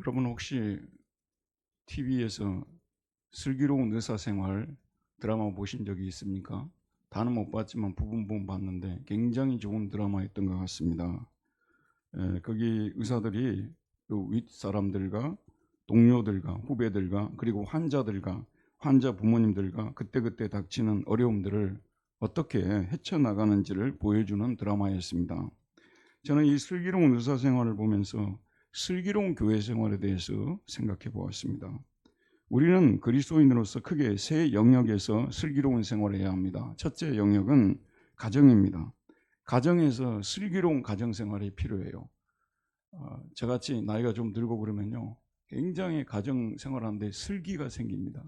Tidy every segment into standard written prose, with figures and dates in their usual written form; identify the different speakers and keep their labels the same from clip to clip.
Speaker 1: 여러분 혹시 TV에서 슬기로운 의사생활 드라마 보신 적이 있습니까? 다는 못 봤지만 부분 봤는데 굉장히 좋은 드라마였던 것 같습니다. 거기 의사들이 그 윗사람들과 동료들과 후배들과 그리고 환자들과 환자 부모님들과 그때그때 닥치는 어려움들을 어떻게 헤쳐나가는지를 보여주는 드라마였습니다. 저는 이 슬기로운 의사생활을 보면서 슬기로운 교회생활에 대해서 생각해 보았습니다. 우리는 그리스도인으로서 크게 세 영역에서 슬기로운 생활을 해야 합니다. 첫째 영역은 가정입니다. 가정에서 슬기로운 가정생활이 필요해요. 저같이 나이가 좀 들고 그러면요, 굉장히 가정생활하는데 슬기가 생깁니다.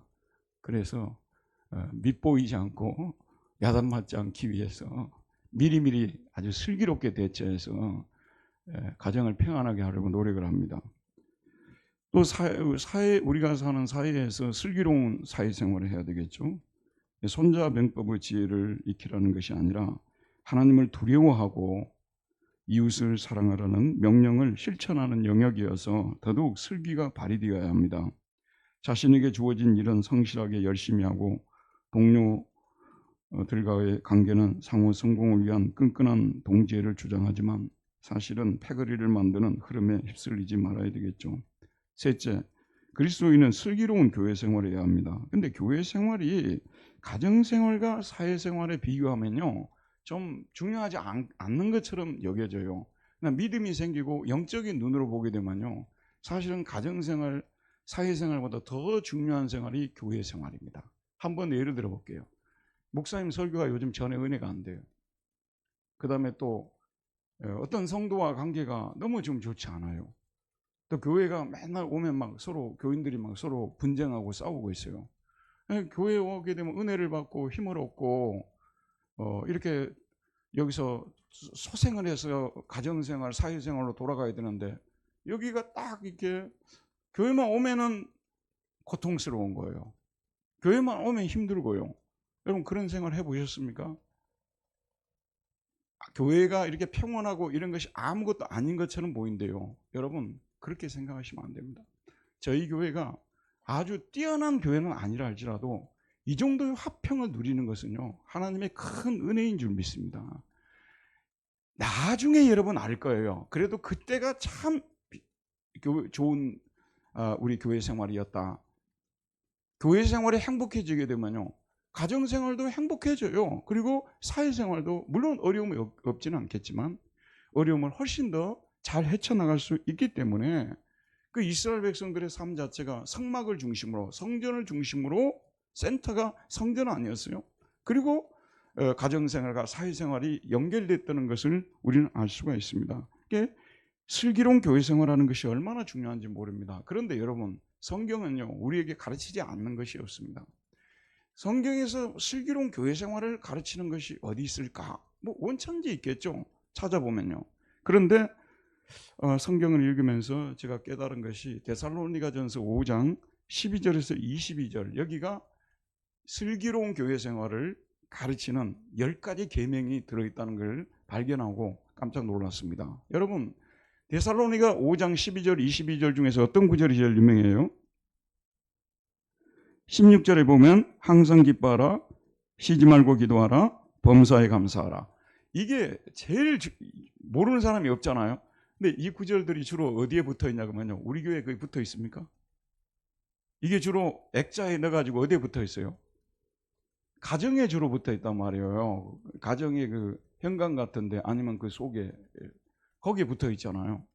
Speaker 1: 그래서 밉보이지 않고 야단맞지 않기 위해서 미리미리 아주 슬기롭게 대처해서 가정을 평안하게 하려고 노력을 합니다. 또 우리가 사는 사회에서 슬기로운 사회생활을 해야 되겠죠. 손자병법의 지혜를 익히라는 것이 아니라 하나님을 두려워하고 이웃을 사랑하라는 명령을 실천하는 영역이어서 더더욱 슬기가 발휘되어야 합니다. 자신에게 주어진 일은 성실하게 열심히 하고 동료들과의 관계는 상호 성공을 위한 끈끈한 동지애를 주장하지만 사실은 패거리를 만드는 흐름에 휩쓸리지 말아야 되겠죠. 셋째, 그리스도인은 슬기로운 교회 생활을 해야 합니다. 근데 교회 생활이 가정생활과 사회생활에 비교하면요, 좀 중요하지 않는 것처럼 여겨져요. 믿음이 생기고 영적인 눈으로 보게 되면요, 사실은 가정생활, 사회생활보다 더 중요한 생활이 교회 생활입니다. 한번 예를 들어 볼게요. 목사님 설교가 요즘 전에 은혜가 안 돼요. 그 다음에 또 어떤 성도와 관계가 너무 좀 좋지 않아요. 또 교회가 맨날 오면 막 서로 교인들이 막 서로 분쟁하고 싸우고 있어요. 교회에 오게 되면 은혜를 받고 힘을 얻고 이렇게 여기서 소생을 해서 가정생활, 사회생활로 돌아가야 되는데 여기가 딱 이렇게 교회만 오면은 고통스러운 거예요. 교회만 오면 힘들고요. 여러분 그런 생활 해보셨습니까? 교회가 이렇게 평온하고 이런 것이 아무것도 아닌 것처럼 보인대요. 여러분 그렇게 생각하시면 안 됩니다. 저희 교회가 아주 뛰어난 교회는 아니라 할지라도 이 정도의 화평을 누리는 것은요, 하나님의 큰 은혜인 줄 믿습니다. 나중에 여러분 알 거예요. 그래도 그때가 참 좋은 우리 교회 생활이었다. 교회 생활이 행복해지게 되면요, 가정생활도 행복해져요. 그리고 사회생활도 물론 어려움이 없지는 않겠지만 어려움을 훨씬 더 잘 헤쳐나갈 수 있기 때문에 그 이스라엘 백성들의 삶 자체가 성막을 중심으로, 성전을 중심으로, 센터가 성전 아니었어요. 그리고 가정생활과 사회생활이 연결됐다는 것을 우리는 알 수가 있습니다. 이게 슬기로운 교회생활하는 것이 얼마나 중요한지 모릅니다. 그런데 여러분, 성경은요, 우리에게 가르치지 않는 것이 없습니다. 성경에서 슬기로운 교회생활을 가르치는 것이 어디 있을까? 뭐 원천지 있겠죠, 찾아보면요. 그런데 성경을 읽으면서 제가 깨달은 것이 데살로니가전서 5장 12절에서 22절, 여기가 슬기로운 교회 생활을 가르치는 10가지 계명이 들어있다는 걸 발견하고 깜짝 놀랐습니다. 여러분, 데살로니가 5장 12절 22절 중에서 어떤 구절이 제일 유명해요? 16절에 보면 항상 기뻐하라, 쉬지 말고 기도하라, 범사에 감사하라. 이게 제일 모르는 사람이 없잖아요. 근데 이 구절들이 주로 어디에 붙어 있냐면요, 우리 교회에 거기 붙어 있습니까? 이게 주로 액자에 넣어가지고 어디에 붙어 있어요? 가정에 주로 붙어 있단 말이에요. 가정의 그 현관 같은데 아니면 그 속에 거기에 붙어 있잖아요.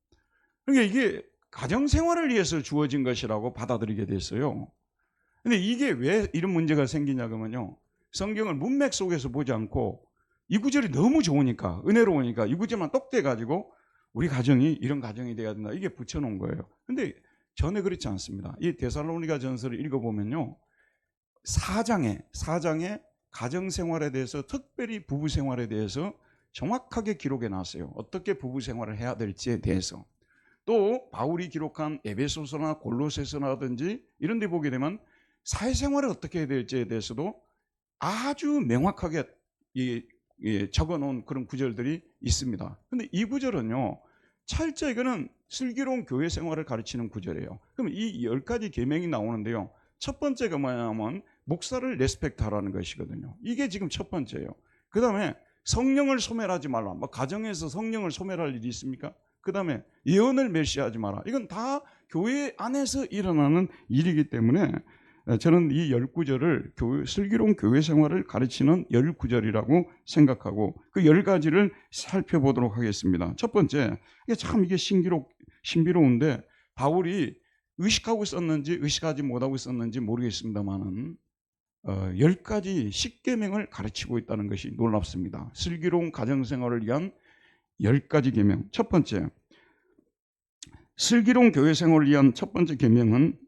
Speaker 1: 그러니까 이게 가정 생활을 위해서 주어진 것이라고 받아들이게 됐어요. 근데 이게 왜 이런 문제가 생기냐면요, 성경을 문맥 속에서 보지 않고 이 구절이 너무 좋으니까, 은혜로우니까 이 구절만 똑 떼가지고 우리 가정이 이런 가정이 돼야 된다, 이게 붙여놓은 거예요. 근데 전혀 그렇지 않습니다. 이 데살로니가 전서를 읽어보면요, 4장에 가정생활에 대해서, 특별히 부부생활에 대해서 정확하게 기록해 놨어요. 어떻게 부부생활을 해야 될지에 대해서. 또 바울이 기록한 에베소서나 골로새서라든지 이런 데 보게 되면 사회생활을 어떻게 해야 될지에 대해서도 아주 명확하게 적어놓은 그런 구절들이 있습니다. 근데 이 구절은요, 차일자 이거는 슬기로운 교회 생활을 가르치는 구절이에요. 그럼 이 10가지 계명이 나오는데요. 첫 번째가 뭐냐면 목사를 레스펙트하라는 것이거든요. 이게 지금 첫 번째예요. 그 다음에 성령을 소멸하지 말라. 뭐 가정에서 성령을 소멸할 일이 있습니까? 그 다음에 예언을 멸시하지 마라. 이건 다 교회 안에서 일어나는 일이기 때문에 저는 이 10구절을 슬기로운 교회 생활을 가르치는 10구절이라고 생각하고 그 10가지를 살펴보도록 하겠습니다. 첫 번째, 이게 신비로운데 바울이 의식하고 썼는지 의식하지 못하고 썼는지 모르겠습니다만은 10가지 십계명을 가르치고 있다는 것이 놀랍습니다. 슬기로운 가정생활을 위한 10가지 계명. 첫 번째, 슬기로운 교회 생활을 위한 첫 번째 계명은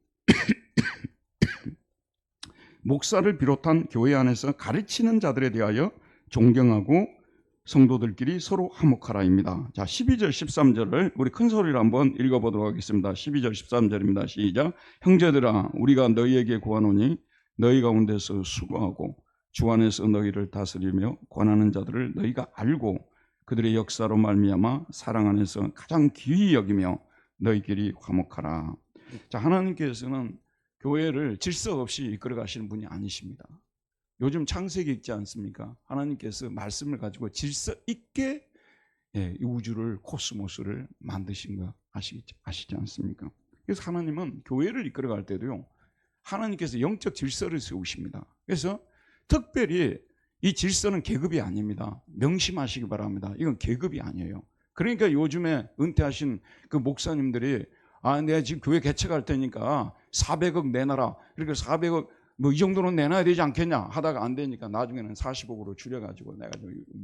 Speaker 1: 목사를 비롯한 교회 안에서 가르치는 자들에 대하여 존경하고 성도들끼리 서로 화목하라입니다. 자, 12절 13절을 우리 큰 소리로 한번 읽어보도록 하겠습니다. 12절 13절입니다. 시작. 형제들아, 우리가 너희에게 구하노니 너희 가운데서 수고하고 주 안에서 너희를 다스리며 권하는 자들을 너희가 알고 그들의 역사로 말미암아 사랑 안에서 가장 귀히 여기며 너희끼리 화목하라. 자, 하나님께서는 교회를 질서 없이 이끌어 가시는 분이 아니십니다. 요즘 창세기 있지 않습니까? 하나님께서 말씀을 가지고 질서 있게 이 우주를, 코스모스를 만드신 거 아시지 않습니까? 그래서 하나님은 교회를 이끌어 갈 때도요, 하나님께서 영적 질서를 세우십니다. 그래서 특별히 이 질서는 계급이 아닙니다. 명심하시기 바랍니다. 이건 계급이 아니에요. 그러니까 요즘에 은퇴하신 그 목사님들이 내가 지금 교회 개척할 테니까 400억 내놔라. 그러니까 400억 뭐 이 정도는 내놔야 되지 않겠냐 하다가 안 되니까 나중에는 40억으로 줄여가지고 내가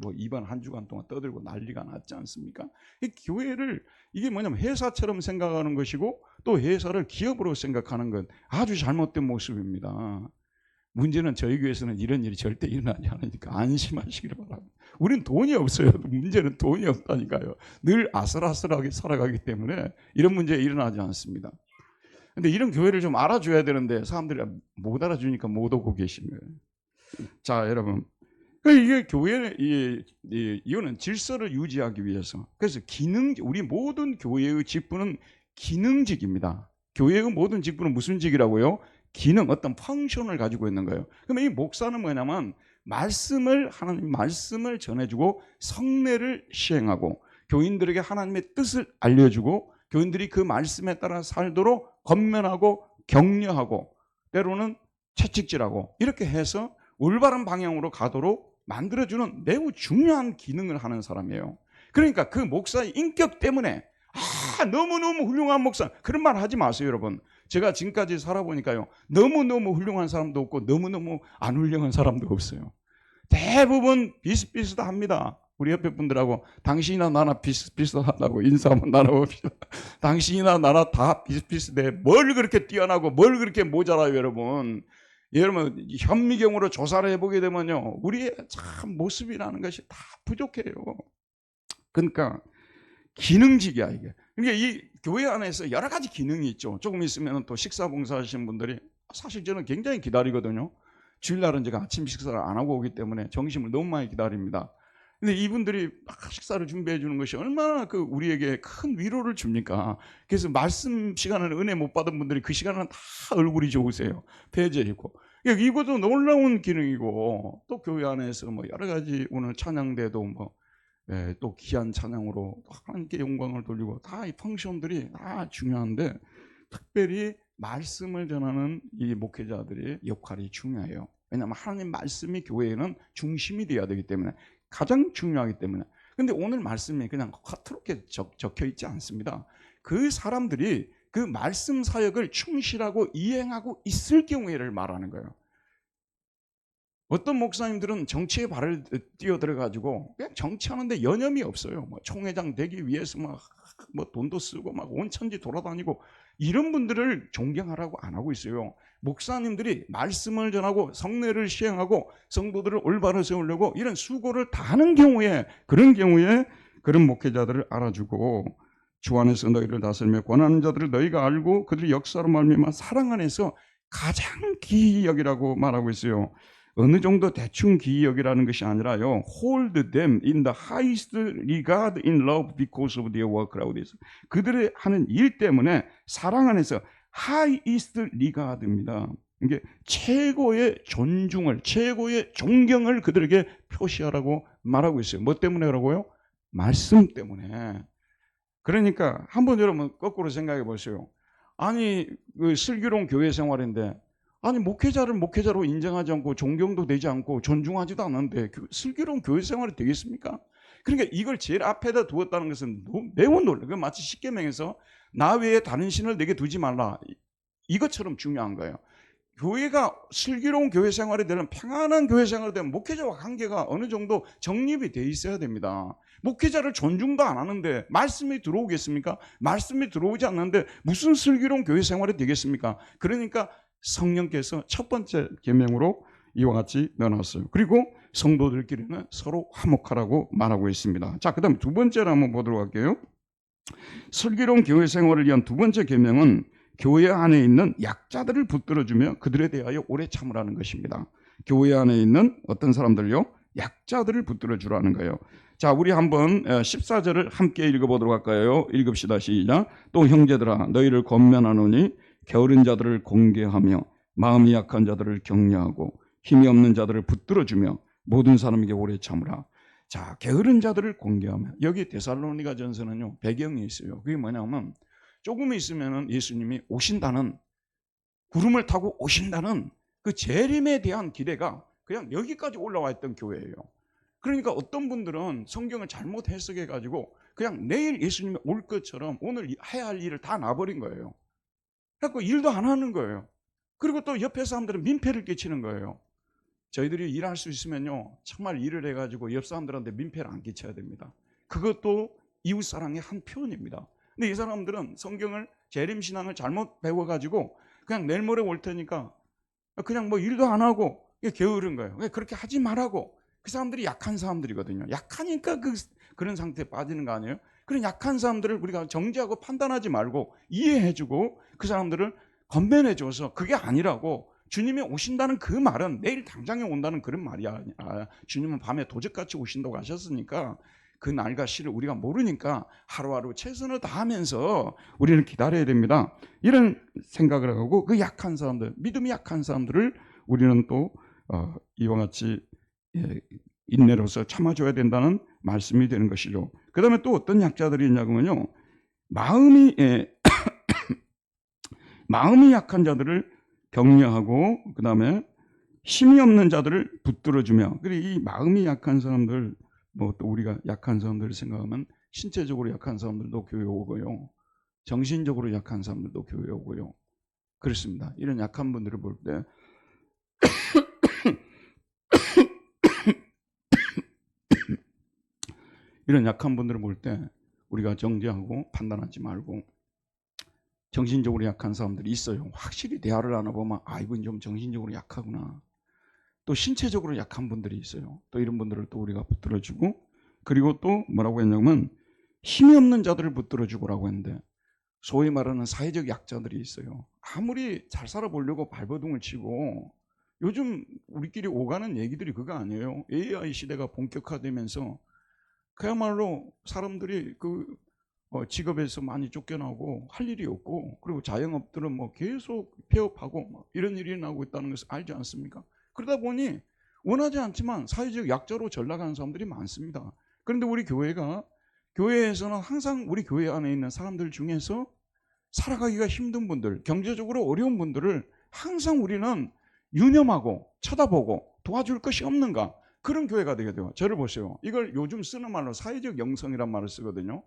Speaker 1: 뭐 이번 한 주간 동안 떠들고 난리가 났지 않습니까? 이 교회를 이게 뭐냐면 회사처럼 생각하는 것이고 또 회사를 기업으로 생각하는 건 아주 잘못된 모습입니다. 문제는 저희 교회에서는 이런 일이 절대 일어나지 않으니까 안심하시기를 바랍니다. 우린 돈이 없어요. 문제는 돈이 없다니까요. 늘 아슬아슬하게 살아가기 때문에 이런 문제 일어나지 않습니다. 근데 이런 교회를 좀 알아줘야 되는데 사람들이 못 알아주니까 못 오고 계신 거예요. 자, 여러분, 이게 교회는 이거는 질서를 유지하기 위해서. 그래서 우리 모든 교회의 직분은 기능직입니다. 교회의 모든 직분은 무슨 직이라고요? 기능, 어떤 펑션을 가지고 있는 거예요. 그러면 이 목사는 뭐냐면 하나님 말씀을 전해주고 성례를 시행하고 교인들에게 하나님의 뜻을 알려주고 교인들이 그 말씀에 따라 살도록 권면하고 격려하고 때로는 채찍질하고 이렇게 해서 올바른 방향으로 가도록 만들어주는 매우 중요한 기능을 하는 사람이에요. 그러니까 그 목사의 인격 때문에 너무너무 훌륭한 목사, 그런 말 하지 마세요. 여러분, 제가 지금까지 살아보니까요, 너무너무 훌륭한 사람도 없고 너무너무 안 훌륭한 사람도 없어요. 대부분 비슷비슷합니다. 우리 옆에 분들하고 당신이나 나나 비슷비슷하다고 인사 한번 나눠봅시다. 당신이나 나나 다 비슷비슷해. 뭘 그렇게 뛰어나고 뭘 그렇게 모자라요. 여러분, 현미경으로 조사를 해보게 되면요, 우리의 참 모습이라는 것이 다 부족해요. 그러니까 기능직이야 이게. 그러니까 이 교회 안에서 여러 가지 기능이 있죠. 조금 있으면 또 식사 봉사하시는 분들이, 사실 저는 굉장히 기다리거든요. 주일날은 제가 아침 식사를 안 하고 오기 때문에 점심을 너무 많이 기다립니다. 근데 이분들이 막 식사를 준비해 주는 것이 얼마나 우리에게 큰 위로를 줍니까? 그래서 말씀 시간을 은혜 못 받은 분들이 그 시간은 다 얼굴이 좋으세요. 폐제 있고. 이것도 놀라운 기능이고, 또 교회 안에서 뭐 여러 가지, 오늘 찬양대도 또 귀한 찬양으로 하나님께 영광을 돌리고, 다 이 펑션들이 다 중요한데 특별히 말씀을 전하는 이 목회자들의 역할이 중요해요. 왜냐하면 하나님 말씀이 교회에는 중심이 되어야 되기 때문에, 가장 중요하기 때문에. 근데 오늘 말씀이 그냥 허투루게 적혀 있지 않습니다. 그 사람들이 그 말씀 사역을 충실하고 이행하고 있을 경우에를 말하는 거예요. 어떤 목사님들은 정치에 발을 뛰어들어가지고 그냥 정치하는데 여념이 없어요. 뭐 총회장 되기 위해서 뭐 돈도 쓰고 막 온 천지 돌아다니고, 이런 분들을 존경하라고 안 하고 있어요. 목사님들이 말씀을 전하고 성례를 시행하고 성도들을 올바로 세우려고 이런 수고를 다 하는 경우에, 그런 목회자들을 알아주고 주 안에서 너희를 다스리며 권하는 자들을 너희가 알고 그들의 역사로 말미암아 사랑 안에서 가장 귀히 여기라고 말하고 있어요. 어느 정도 대충 기억이라는 것이 아니라요. hold them in the highest regard in love because of their work라고 되어 있어요. 그들의 하는 일 때문에 사랑 안에서 highest regard입니다. 이게 최고의 존중을, 최고의 존경을 그들에게 표시하라고 말하고 있어요. 뭐 때문에 그러고요? 말씀 때문에. 그러니까 한번 여러분 거꾸로 생각해 보세요. 아니 그 슬기로운 교회 생활인데 아니 목회자를 목회자로 인정하지 않고 존경도 되지 않고 존중하지도 않는데 슬기로운 교회 생활이 되겠습니까? 그러니까 이걸 제일 앞에다 두었다는 것은 매우 놀라요. 마치 십계명에서 나 외에 다른 신을 내게 두지 말라 이것처럼 중요한 거예요. 교회가 슬기로운 교회 생활이 되는 평안한 교회 생활이 되면 목회자와 관계가 어느 정도 정립이 돼 있어야 됩니다. 목회자를 존중도 안 하는데 말씀이 들어오겠습니까? 말씀이 들어오지 않는데 무슨 슬기로운 교회 생활이 되겠습니까? 그러니까 성령께서 첫 번째 계명으로 이와 같이 넣어놨어요. 그리고 성도들끼리는 서로 화목하라고 말하고 있습니다. 자, 그 다음 두 번째로 한번 보도록 할게요. 슬기로운 교회 생활을 위한 두 번째 계명은 교회 안에 있는 약자들을 붙들어주며 그들에 대하여 오래 참으라는 것입니다. 교회 안에 있는 어떤 사람들요? 약자들을 붙들어주라는 거예요. 자, 우리 한번 14절을 함께 읽어보도록 할까요? 읽읍시다. 시작. 또 형제들아 너희를 권면하노니 게으른 자들을 공개하며 마음이 약한 자들을 격려하고 힘이 없는 자들을 붙들어주며 모든 사람에게 오래 참으라. 자, 게으른 자들을 공개하며 여기 데살로니가 전서는요 배경이 있어요. 그게 뭐냐면 조금 있으면 예수님이 오신다는 구름을 타고 오신다는 그 재림에 대한 기대가 그냥 여기까지 올라와 있던 교회예요. 그러니까 어떤 분들은 성경을 잘못 해석해 가지고 그냥 내일 예수님이 올 것처럼 오늘 해야 할 일을 다 놔버린 거예요. 그래서 일도 안 하는 거예요. 그리고 또 옆에 사람들은 민폐를 끼치는 거예요. 저희들이 일할 수 있으면요 정말 일을 해가지고 옆 사람들한테 민폐를 안 끼쳐야 됩니다. 그것도 이웃사랑의 한 표현입니다. 근데 이 사람들은 성경을 재림신앙을 잘못 배워가지고 그냥 내일 모레 올 테니까 그냥 뭐 일도 안 하고 게으른 거예요. 그렇게 하지 말라고. 그 사람들이 약한 사람들이거든요. 약하니까 그런 상태에 빠지는 거 아니에요? 그런 약한 사람들을 우리가 정죄하고 판단하지 말고 이해해주고 그 사람들을 건면해줘서 그게 아니라고 주님이 오신다는 그 말은 내일 당장에 온다는 그런 말이 아니라 주님은 밤에 도적같이 오신다고 하셨으니까 그 날과 시를 우리가 모르니까 하루하루 최선을 다하면서 우리는 기다려야 됩니다. 이런 생각을 하고 그 약한 사람들, 믿음이 약한 사람들을 우리는 또 이와 같이 인내로서 참아줘야 된다는 말씀이 되는 것이죠. 그 다음에 또 어떤 약자들이 있냐면요, 마음이 약한 자들을 격려하고 그 다음에 힘이 없는 자들을 붙들어주며, 그리고 이 마음이 약한 사람들, 뭐 또 우리가 약한 사람들을 생각하면 신체적으로 약한 사람들도 교회 오고요, 정신적으로 약한 사람들도 교회 오고요. 그렇습니다. 이런 약한 분들을 볼 때 이런 약한 분들을 볼 때 우리가 정죄하고 판단하지 말고, 정신적으로 약한 사람들이 있어요. 확실히 대화를 나눠보면 이분 좀 정신적으로 약하구나. 또 신체적으로 약한 분들이 있어요. 또 이런 분들을 또 우리가 붙들어주고, 그리고 또 뭐라고 했냐면 힘이 없는 자들을 붙들어주고라고 했는데, 소위 말하는 사회적 약자들이 있어요. 아무리 잘 살아보려고 발버둥을 치고, 요즘 우리끼리 오가는 얘기들이 그거 아니에요. AI 시대가 본격화되면서 그야말로 사람들이 직업에서 많이 쫓겨나고 할 일이 없고, 그리고 자영업들은 뭐 계속 폐업하고 이런 일이 나오고 있다는 것을 알지 않습니까? 그러다 보니 원하지 않지만 사회적 약자로 전락하는 사람들이 많습니다. 그런데 우리 교회에서는 항상 우리 교회 안에 있는 사람들 중에서 살아가기가 힘든 분들, 경제적으로 어려운 분들을 항상 우리는 유념하고 쳐다보고 도와줄 것이 없는가, 그런 교회가 되게 돼요. 저를 보세요. 이걸 요즘 쓰는 말로 사회적 영성이란 말을 쓰거든요.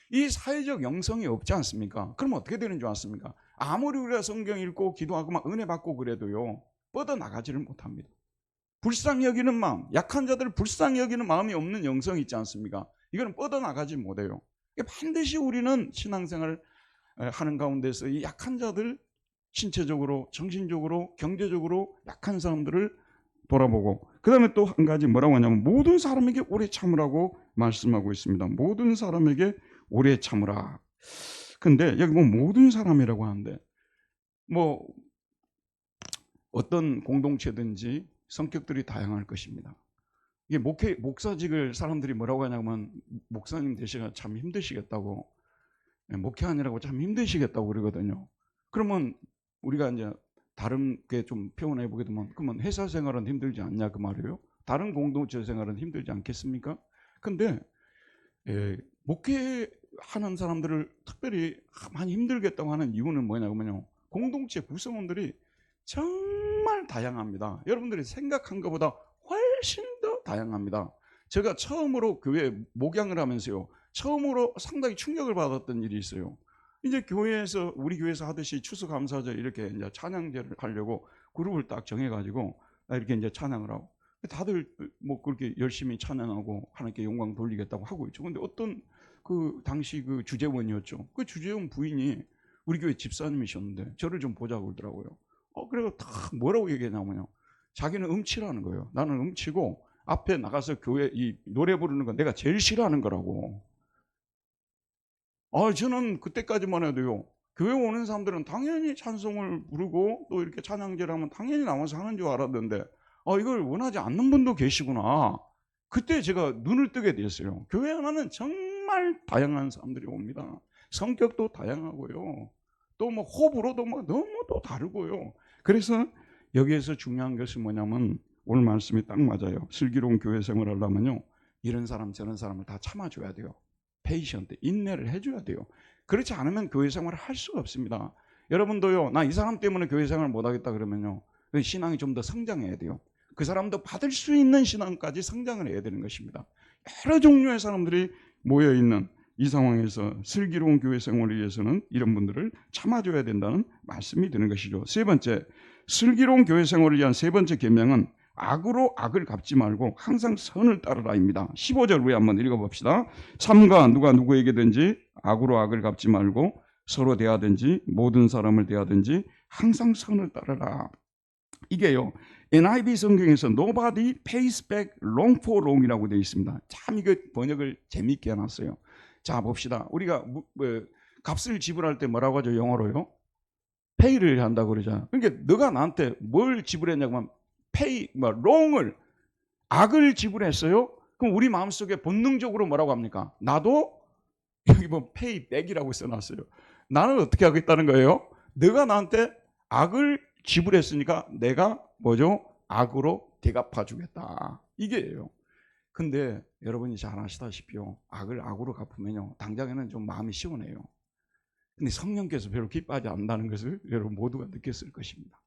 Speaker 1: 이 사회적 영성이 없지 않습니까? 그럼 어떻게 되는 줄 아십니까? 아무리 우리가 성경 읽고 기도하고 막 은혜 받고 그래도요, 뻗어나가지를 못합니다. 불쌍히 여기는 마음, 약한 자들을 불쌍히 여기는 마음이 없는 영성이 있지 않습니까? 이거는 뻗어나가지 못해요. 반드시 우리는 신앙생활을 하는 가운데서 이 약한 자들, 신체적으로, 정신적으로, 경제적으로 약한 사람들을 돌아보고, 그 다음에 또 한 가지 뭐라고 하냐면 모든 사람에게 오래 참으라고 말씀하고 있습니다. 모든 사람에게 오래 참으라. 근데 여기 뭐 모든 사람이라고 하는데, 뭐 어떤 공동체든지 성격들이 다양할 것입니다. 이게 목사직을 사람들이 뭐라고 하냐면 목사님 되시가 참 힘드시겠다고, 목회하느라고 참 힘드시겠다고 그러거든요. 그러면 우리가 이제 다른 게 좀 표현해 보게 되면, 그러면 회사 생활은 힘들지 않냐 그 말이에요. 다른 공동체 생활은 힘들지 않겠습니까? 근데 목회하는 사람들을 특별히 많이 힘들겠다고 하는 이유는 뭐냐면요, 공동체 구성원들이 정말 다양합니다. 여러분들이 생각한 것보다 훨씬 더 다양합니다. 제가 처음으로 교회 목양을 하면서요, 처음으로 상당히 충격을 받았던 일이 있어요. 이제 교회에서, 우리 교회에서 하듯이 추수감사절 이렇게 이제 찬양제를 하려고 그룹을 딱 정해가지고 이렇게 이제 찬양을 하고, 다들 뭐 그렇게 열심히 찬양하고 하나님께 영광 돌리겠다고 하고 있죠. 근데 어떤 그 당시 그 주재원이었죠. 그 주재원 부인이 우리 교회 집사님이셨는데 저를 좀 보자고 그러더라고요. 그래서 다 뭐라고 얘기했냐면요, 자기는 음치라는 거예요. 나는 음치고 앞에 나가서 교회 이 노래 부르는 건 내가 제일 싫어하는 거라고. 저는 그때까지만 해도요, 교회 오는 사람들은 당연히 찬송을 부르고 또 이렇게 찬양제를 하면 당연히 나와서 하는 줄 알았는데, 이걸 원하지 않는 분도 계시구나. 그때 제가 눈을 뜨게 됐어요. 교회 하나는 정말 다양한 사람들이 옵니다. 성격도 다양하고요, 또 뭐 호불호도 뭐 너무 또 다르고요. 그래서 여기에서 중요한 것이 뭐냐면, 오늘 말씀이 딱 맞아요. 슬기로운 교회 생활을 하려면요, 이런 사람 저런 사람을 다 참아줘야 돼요. 페이션트, 인내를 해줘야 돼요. 그렇지 않으면 교회 생활을 할 수가 없습니다. 여러분도요, 나 이 사람 때문에 교회 생활을 못하겠다 그러면요, 신앙이 좀 더 성장해야 돼요. 그 사람도 받을 수 있는 신앙까지 성장을 해야 되는 것입니다. 여러 종류의 사람들이 모여있는 이 상황에서 슬기로운 교회 생활을 위해서는 이런 분들을 참아줘야 된다는 말씀이 되는 것이죠. 세 번째, 슬기로운 교회 생활을 위한 세 번째 계명은 악으로 악을 갚지 말고 항상 선을 따르라입니다. 15절 후에 한번 읽어봅시다. 삼가 누가 누구에게든지 악으로 악을 갚지 말고 서로 대하든지 모든 사람을 대하든지 항상 선을 따르라. 이게요, NIV 성경에서 nobody pays back wrong for wrong이라고 되어 있습니다. 참 이거 번역을 재미있게 해놨어요. 자 봅시다. 우리가 값을 지불할 때 뭐라고 하죠? 영어로요, pay를 한다고 그러잖아. 그러니까 너가 나한테 뭘 지불했냐면 pay, wrong을, 악을 지불했어요. 그럼 우리 마음속에 본능적으로 뭐라고 합니까? 나도 여기 뭐 pay back이라고 써놨어요. 나는 어떻게 하겠다는 거예요? 너가 나한테 악을 지불했으니까 내가 뭐죠? 악으로 대갚아 주겠다, 이게예요. 근데 여러분이 잘 아시다시피요, 악을 악으로 갚으면요, 당장에는 좀 마음이 시원해요. 근데 성령께서 별로 기뻐하지 않는다는 것을 여러분 모두가 느꼈을 것입니다.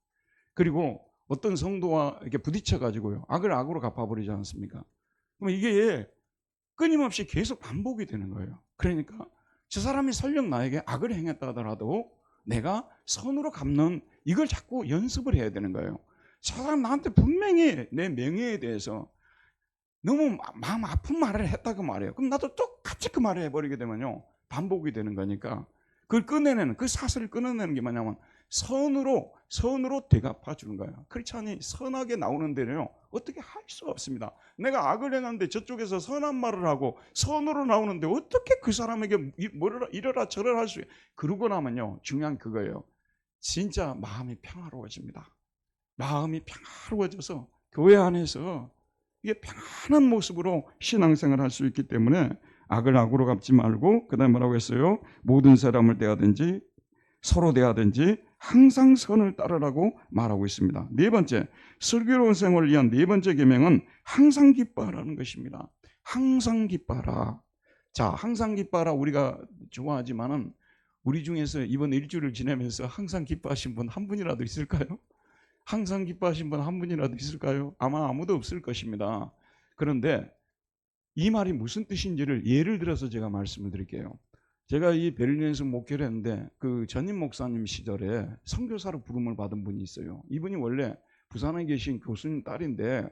Speaker 1: 그리고 어떤 성도와 이렇게 부딪혀 가지고요, 악을 악으로 갚아버리지 않습니까? 그럼 이게 끊임없이 계속 반복이 되는 거예요. 그러니까 저 사람이 설령 나에게 악을 행했다 하더라도 내가 선으로 갚는 이걸 자꾸 연습을 해야 되는 거예요. 저 사람 나한테 분명히 내 명예에 대해서 너무 마음 아픈 말을 했다고 말해요. 그럼 나도 똑같이 그 말을 해버리게 되면요, 반복이 되는 거니까 그걸 꺼내내는, 그 사슬을 끊어내는 게 뭐냐면 선으로 대갚아 주는 거예요. 그렇지 않니 선하게 나오는 데는요 어떻게 할 수가 없습니다. 내가 악을 행하는데 저쪽에서 선한 말을 하고 선으로 나오는데 어떻게 그 사람에게 이러라 저러라 할 수 있어요. 그러고 나면요, 중요한 그거예요. 진짜 마음이 평화로워집니다. 마음이 평화로워져서 교회 안에서 이게 편안한 모습으로 신앙생활을 할 수 있기 때문에 악을 악으로 갚지 말고, 그 다음에 뭐라고 했어요? 모든 사람을 대하든지 서로 대하든지 항상 선을 따르라고 말하고 있습니다. 네 번째, 슬기로운 생활을 위한 네 번째 계명은 항상 기뻐하라는 것입니다. 항상 기뻐하라. 자, 항상 기뻐하라 우리가 좋아하지만은 우리 중에서 이번 일주일을 지내면서 항상 기뻐하신 분 한 분이라도 있을까요? 항상 기뻐하신 분 한 분이라도 있을까요? 아마 아무도 없을 것입니다. 그런데 이 말이 무슨 뜻인지를 예를 들어서 제가 말씀을 드릴게요. 제가 이 베를린에서 목회를 했는데 그 전임 목사님 시절에 선교사로 부름을 받은 분이 있어요. 이분이 원래 부산에 계신 교수님 딸인데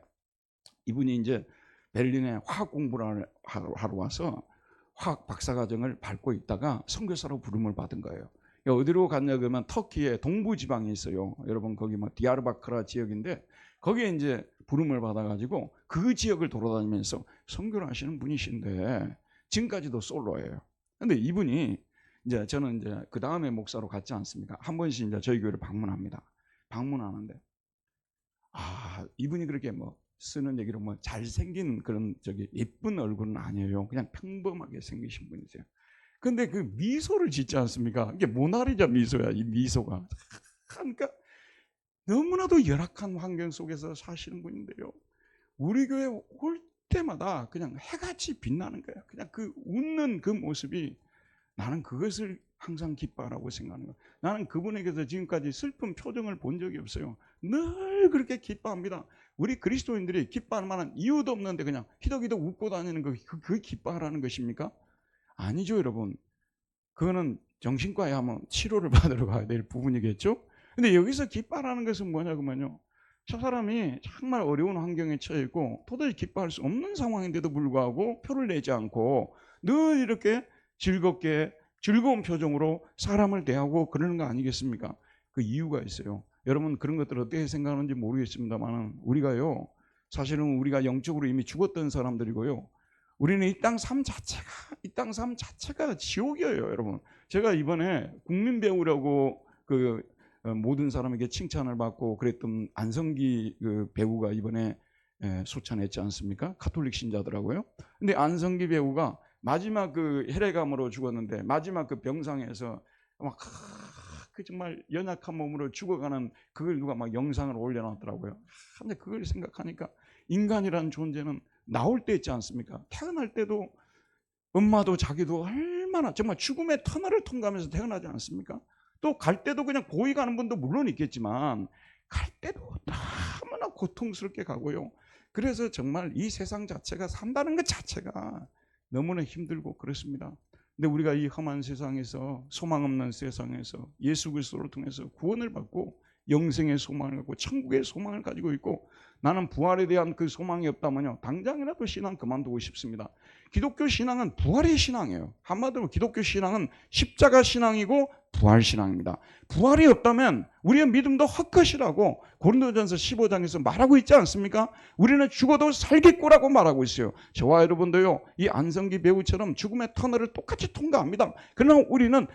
Speaker 1: 이분이 이제 베를린에 화학 공부를 하러 와서 화학 박사과정을 밟고 있다가 선교사로 부름을 받은 거예요. 어디로 갔냐 그러면 터키의 동부 지방에 있어요. 여러분 거기 뭐 디아르바크라 지역인데 거기에 이제 부름을 받아가지고 그 지역을 돌아다니면서 선교를 하시는 분이신데 지금까지도 솔로예요. 근데 이분이 이제 저는 이제 그 다음에 목사로 갔지 않습니까? 한 번씩 이제 저희 교회를 방문합니다. 방문하는데 이분이 그렇게 뭐 쓰는 얘기로 뭐 잘생긴 그런 예쁜 얼굴은 아니에요. 그냥 평범하게 생기신 분이세요. 근데 그 미소를 짓지 않습니까? 이게 모나리자 미소야, 이 미소가. 그러니까 너무나도 열악한 환경 속에서 사시는 분인데요. 우리 교회 올 때마다 그냥 해같이 빛나는 거야. 그냥 그 웃는 그 모습이 나는 그것을 항상 기뻐하라고 생각하는 거야. 나는 그분에게서 지금까지 슬픈 표정을 본 적이 없어요. 늘 그렇게 기뻐합니다. 우리 그리스도인들이 기뻐할 만한 이유도 없는데 그냥 희덕희덕 웃고 다니는 거, 그게 기뻐하라는 것입니까? 아니죠, 여러분. 그거는 정신과에 한번 치료를 받으러 가야 될 부분이겠죠? 근데 여기서 기뻐하라는 것은 뭐냐면요. 저 사람이 정말 어려운 환경에 처해 있고 도저히 기뻐할 수 없는 상황인데도 불구하고 표를 내지 않고 늘 이렇게 즐겁게 즐거운 표정으로 사람을 대하고 그러는 거 아니겠습니까? 그 이유가 있어요. 여러분 그런 것들을 어떻게 생각하는지 모르겠습니다만 우리가요. 사실은 우리가 영적으로 이미 죽었던 사람들이고요. 우리는 이 땅 삶 자체가 지옥이에요, 여러분. 제가 이번에 국민 배우라고 그 모든 사람에게 칭찬을 받고 그랬던 안성기 그 배우가 이번에 소찬했지 않습니까? 가톨릭 신자더라고요. 근데 안성기 배우가 마지막 그 혈액암으로 죽었는데 마지막 그 병상에서 막 그 정말 연약한 몸으로 죽어가는 그걸 누가 막 영상을 올려놨더라고요. 근데 그걸 생각하니까 인간이라는 존재는 나올 때 있지 않습니까? 태어날 때도 엄마도 자기도 얼마나 정말 죽음의 터널을 통과하면서 태어나지 않습니까? 또 갈 때도 그냥 고이 가는 분도 물론 있겠지만 갈 때도 너무나 고통스럽게 가고요. 그래서 정말 이 세상 자체가 산다는 것 자체가 너무나 힘들고 그렇습니다. 근데 우리가 이 험한 세상에서 소망 없는 세상에서 예수 그리스도를 통해서 구원을 받고 영생의 소망을 갖고 천국의 소망을 가지고 있고 나는 부활에 대한 그 소망이 없다면요 당장이라도 신앙 그만두고 싶습니다. 기독교 신앙은 부활의 신앙이에요. 한마디로 기독교 신앙은 십자가 신앙이고 부활 신앙입니다. 부활이 없다면 우리의 믿음도 헛것이라고 고린도전서 15장에서 말하고 있지 않습니까? 우리는 죽어도 살겠구라고 말하고 있어요. 저와 여러분도요 이 안성기 배우처럼 죽음의 터널을 똑같이 통과합니다. 그러나 우리는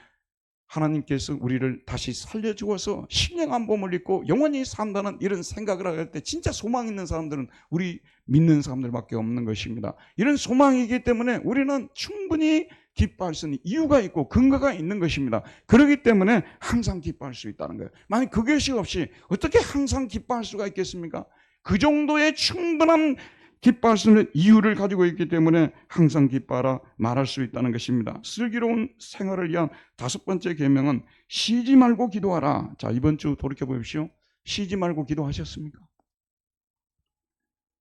Speaker 1: 하나님께서 우리를 다시 살려주어서 신령한 몸을 입고 영원히 산다는 이런 생각을 할 때 진짜 소망 있는 사람들은 우리 믿는 사람들밖에 없는 것입니다. 이런 소망이기 때문에 우리는 충분히 기뻐할 수 있는 이유가 있고 근거가 있는 것입니다. 그렇기 때문에 항상 기뻐할 수 있다는 거예요. 만약 그것이 없이 어떻게 항상 기뻐할 수가 있겠습니까? 그 정도의 충분한 기뻐할 수 있는 이유를 가지고 있기 때문에 항상 기뻐하라 말할 수 있다는 것입니다. 슬기로운 생활을 위한 5번째 계명은 쉬지 말고 기도하라. 자, 이번 주 돌이켜 보십시오. 쉬지 말고 기도하셨습니까?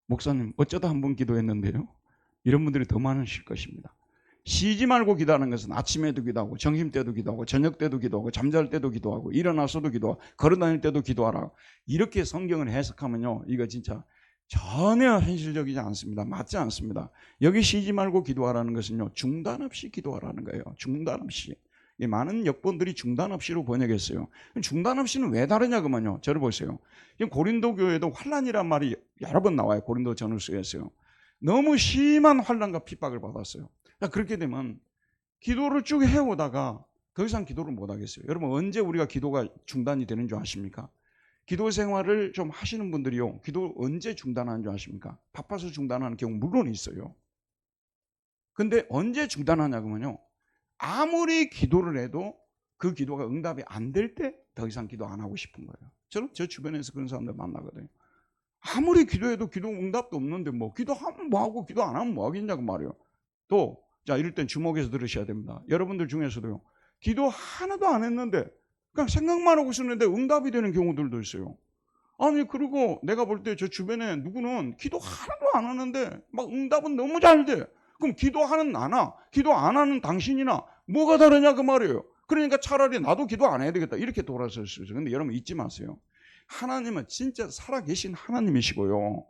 Speaker 1: 목사님 어쩌다 한 번 기도했는데요. 이런 분들이 더 많으실 것입니다. 쉬지 말고 기도하는 것은 아침에도 기도하고 점심때도 기도하고 저녁때도 기도하고 잠잘 때도 기도하고 일어나서도 기도하고 걸어다닐 때도 기도하라. 이렇게 성경을 해석하면요 이거 진짜 전혀 현실적이지 않습니다. 맞지 않습니다. 여기 쉬지 말고 기도하라는 것은요 중단 없이 기도하라는 거예요. 중단 없이. 많은 역본들이 중단 없이로 번역했어요. 중단 없이는 왜 다르냐고만요. 저를 보세요. 고린도 교회도 환란이란 말이 여러 번 나와요. 고린도 전후서에서요. 너무 심한 환란과 핍박을 받았어요. 그렇게 되면 기도를 쭉 해오다가 더 이상 기도를 못 하겠어요. 여러분 언제 우리가 기도가 중단이 되는 줄 아십니까? 기도 생활을 좀 하시는 분들이요. 기도 언제 중단하는 줄 아십니까? 바빠서 중단하는 경우 물론 있어요. 근데 언제 중단하냐면요. 아무리 기도를 해도 그 기도가 응답이 안 될 때 더 이상 기도 안 하고 싶은 거예요. 저는 저 주변에서 그런 사람들 만나거든요. 아무리 기도해도 기도 응답도 없는데 뭐 기도하면 뭐하고 기도 안 하면 뭐하겠냐고 말이에요. 또 자 이럴 땐 주목해서 들으셔야 됩니다. 여러분들 중에서도요. 기도 하나도 안 했는데 그냥 생각만 하고 있었는데 응답이 되는 경우들도 있어요. 아니 그리고 내가 볼 때 저 주변에 누구는 기도 하나도 안 하는데 막 응답은 너무 잘 돼. 그럼 기도하는 나나 기도 안 하는 당신이나 뭐가 다르냐 그 말이에요. 그러니까 차라리 나도 기도 안 해야 되겠다 이렇게 돌아설 수 있어요. 근데 여러분 잊지 마세요. 하나님은 진짜 살아계신 하나님이시고요.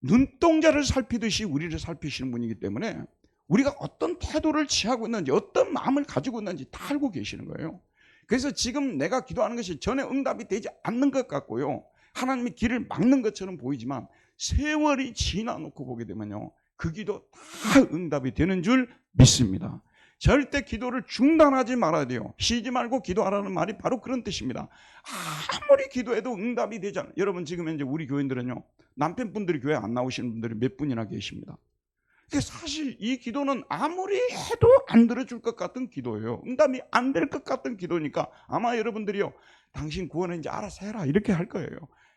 Speaker 1: 눈동자를 살피듯이 우리를 살피시는 분이기 때문에 우리가 어떤 태도를 취하고 있는지 어떤 마음을 가지고 있는지 다 알고 계시는 거예요. 그래서 지금 내가 기도하는 것이 전에 응답이 되지 않는 것 같고요. 하나님이 길을 막는 것처럼 보이지만 세월이 지나 놓고 보게 되면요. 그 기도 다 응답이 되는 줄 믿습니다. 절대 기도를 중단하지 말아야 돼요. 쉬지 말고 기도하라는 말이 바로 그런 뜻입니다. 아무리 기도해도 응답이 되지 않아요. 여러분 지금 이제 우리 교인들은요, 남편분들이 교회 안 나오시는 분들이 몇 분이나 계십니다. 사실 이 기도는 아무리 해도 안 들어줄 것 같은 기도예요. 응답이 안 될 것 같은 기도니까 아마 여러분들이요, 당신 구원은 이제 알아서 해라 이렇게 할 거예요.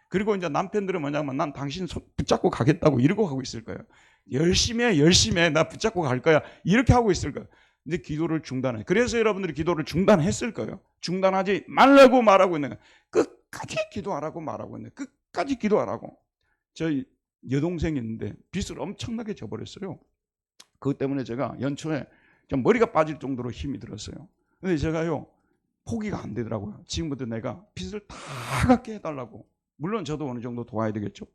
Speaker 1: 그리고 이제 남편들은 뭐냐면 난 당신 손 붙잡고 가겠다고 이러고 하고 있을 거예요. 열심히 해 나 붙잡고 갈 거야 이렇게 하고 있을 거예요. 근데 기도를 중단해. 그래서 여러분들이 기도를 중단했을 거예요. 중단하지 말라고 말하고 있는 거예요. 끝까지 기도하라고 말하고 있는 거예요. 끝까지 기도하라고. 저희 여동생이 있는데 빚을 엄청나게 져버렸어요. 그것 때문에 제가 연초에 좀 머리가 빠질 정도로 힘이 들었어요. 근데 제가요, 포기가 안 되더라고요. 지금부터 내가 빚을 다 갚게 해달라고. 물론 저도 어느 정도 도와야 되겠죠.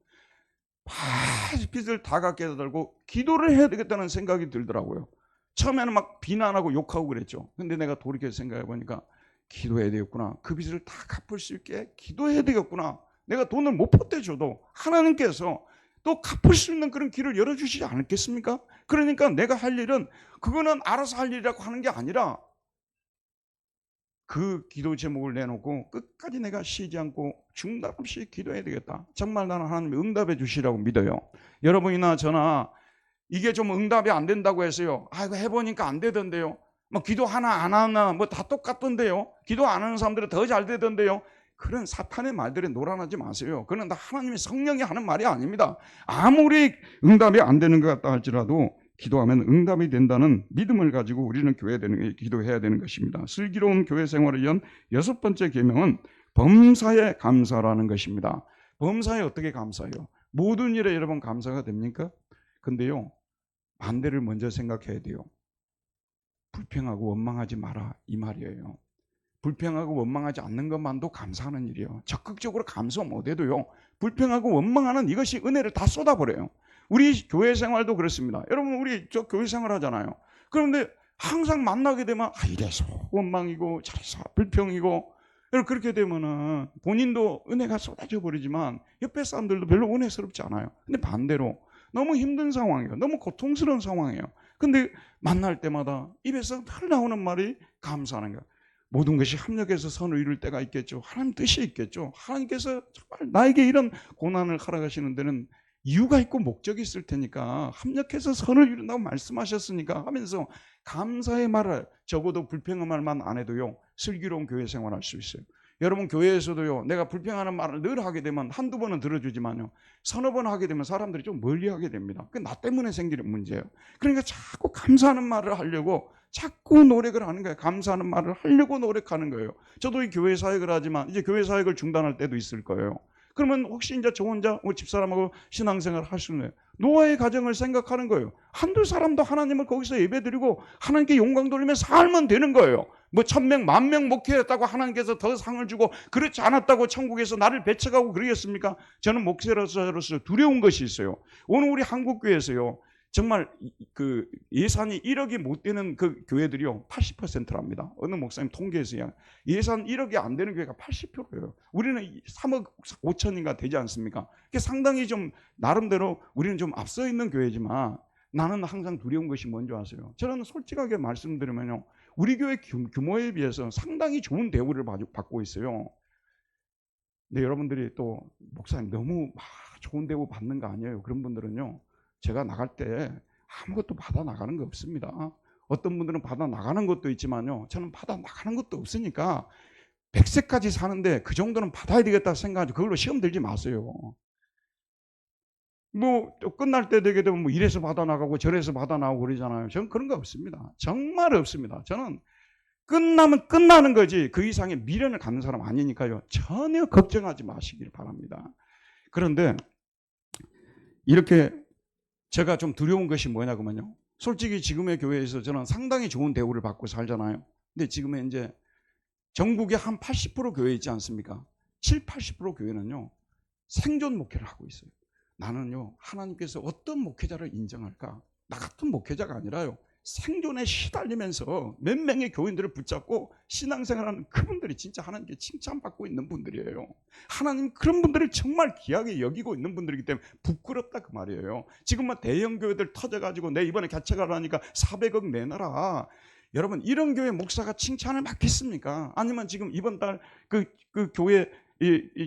Speaker 1: 빚을 다 갚게 해달라고 기도를 해야 되겠다는 생각이 들더라고요. 처음에는 막 비난하고 욕하고 그랬죠. 근데 내가 돌이켜 생각해 보니까 기도해야 되겠구나. 그 빚을 다 갚을 수 있게 기도해야 되겠구나. 내가 돈을 못 보태줘도 하나님께서 또 갚을 수 있는 그런 길을 열어주시지 않겠습니까? 그러니까 내가 할 일은 그거는 알아서 할 일이라고 하는 게 아니라 그 기도 제목을 내놓고 끝까지 내가 쉬지 않고 중단 없이 기도해야 되겠다. 정말 나는 하나님이 응답해 주시라고 믿어요. 여러분이나 저나 이게 좀 응답이 안 된다고 해서요, 이거 해보니까 안 되던데요, 뭐 기도 하나 안 하나 뭐 다 똑같던데요, 기도 안 하는 사람들은 더 잘 되던데요, 그런 사탄의 말들에 놀아나지 마세요. 그건 다 하나님의 성령이 하는 말이 아닙니다. 아무리 응답이 안 되는 것 같다 할지라도 기도하면 응답이 된다는 믿음을 가지고 우리는 기도해야 되는 것입니다. 슬기로운 교회 생활을 위한 6번째 계명은 범사에 감사라는 것입니다. 범사에 어떻게 감사해요? 모든 일에 여러분 감사가 됩니까? 근데요, 반대를 먼저 생각해야 돼요. 불평하고 원망하지 마라 이 말이에요. 불평하고 원망하지 않는 것만도 감사하는 일이에요. 적극적으로 감사 못해도요, 불평하고 원망하는 이것이 은혜를 다 쏟아버려요. 우리 교회 생활도 그렇습니다. 여러분 우리 저 교회 생활 하잖아요. 그런데 항상 만나게 되면 이래서 원망이고 저래서 불평이고, 그렇게 되면은 본인도 은혜가 쏟아져 버리지만 옆에 사람들도 별로 은혜스럽지 않아요. 근데 반대로 너무 힘든 상황이에요. 너무 고통스러운 상황이에요. 근데 만날 때마다 입에서 늘 나오는 말이 감사하는 거예요. 모든 것이 합력해서 선을 이룰 때가 있겠죠. 하나님 뜻이 있겠죠. 하나님께서 정말 나에게 이런 고난을 허락하시는 데는 이유가 있고 목적이 있을 테니까 합력해서 선을 이룬다고 말씀하셨으니까 하면서 감사의 말을, 적어도 불평의 말만 안 해도요, 슬기로운 교회 생활할 수 있어요. 여러분 교회에서도요, 내가 불평하는 말을 늘 하게 되면 한두 번은 들어주지만요, 서너 번 하게 되면 사람들이 좀 멀리하게 됩니다. 그게 나 때문에 생기는 문제예요. 그러니까 자꾸 감사하는 말을 하려고 자꾸 노력을 하는 거예요. 감사하는 말을 하려고 노력하는 거예요. 저도 이 교회 사역을 하지만 이제 교회 사역을 중단할 때도 있을 거예요. 그러면 혹시 이제 저 혼자 집사람하고 신앙생활을 하시는 노아의 가정을 생각하는 거예요. 한두 사람도 하나님을 거기서 예배드리고 하나님께 영광 돌리며 살면 되는 거예요. 뭐 1000명, 10,000명 목회했다고 하나님께서 더 상을 주고 그렇지 않았다고 천국에서 나를 배척하고 그러겠습니까? 저는 목회자로서 두려운 것이 있어요. 오늘 우리 한국교회에서요, 정말 그 예산이 1억이 못 되는 그 교회들이요 80%랍니다. 어느 목사님 통계에서요, 예산 1억이 안 되는 교회가 80%예요. 우리는 3억 5천인가 되지 않습니까? 상당히 좀 나름대로 우리는 좀 앞서 있는 교회지만 나는 항상 두려운 것이 뭔지 아세요? 저는 솔직하게 말씀드리면요, 우리 교회 규모에 비해서 상당히 좋은 대우를 받고 있어요. 근데 여러분들이 또 목사님 너무 좋은 대우 받는 거 아니에요? 그런 분들은요, 제가 나갈 때 아무것도 받아 나가는 거 없습니다. 어떤 분들은 받아 나가는 것도 있지만요, 저는 받아 나가는 것도 없으니까 100세까지 사는데 그 정도는 받아야 되겠다 생각하지 그걸로 시험 들지 마세요. 뭐 끝날 때 되게 되면 뭐 이래서 받아 나가고 저래서 받아 나가고 그러잖아요. 저는 그런 거 없습니다. 정말 없습니다. 저는 끝나면 끝나는 거지 그 이상의 미련을 갖는 사람 아니니까요, 전혀 걱정하지 마시길 바랍니다. 그런데 이렇게 제가 좀 두려운 것이 뭐냐면요, 솔직히 지금의 교회에서 저는 상당히 좋은 대우를 받고 살잖아요. 근데 지금은 이제 전국에 한 80% 교회 있지 않습니까? 7, 80% 교회는요 생존 목회를 하고 있어요. 나는요, 하나님께서 어떤 목회자를 인정할까? 나 같은 목회자가 아니라요, 생존에 시달리면서 몇 명의 교인들을 붙잡고 신앙생활하는 그분들이 진짜 하나님께 칭찬받고 있는 분들이에요. 하나님 그런 분들을 정말 귀하게 여기고 있는 분들이기 때문에 부끄럽다 그 말이에요. 지금 막 대형 교회들 터져가지고 내 이번에 개척하라니까 400억 내놔라. 여러분 이런 교회 목사가 칭찬을 받겠습니까? 아니면 지금 이번 달 그 교회